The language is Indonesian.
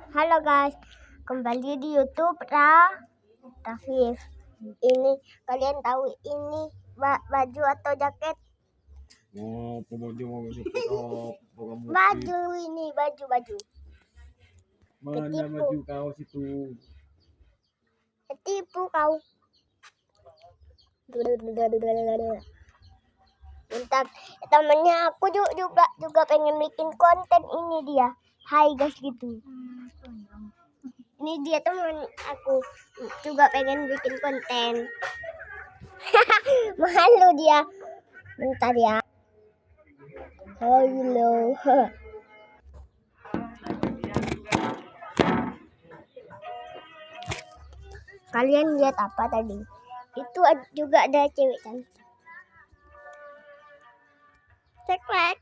Halo guys, kembali di YouTube Rafif. Ini kalian tahu ini baju atau jaket? Oh, baju Baju ini baju. Mana Ketipu. baju kaos itu? Ketipu kau. Bentar, temennya aku juga pengen bikin konten ini dia. Hai guys gitu. Ini dia teman aku juga pengen bikin konten. Malu dia. Bentar ya. Halo. Kalian lihat apa tadi? Itu juga ada cewek cantik. Ceklek.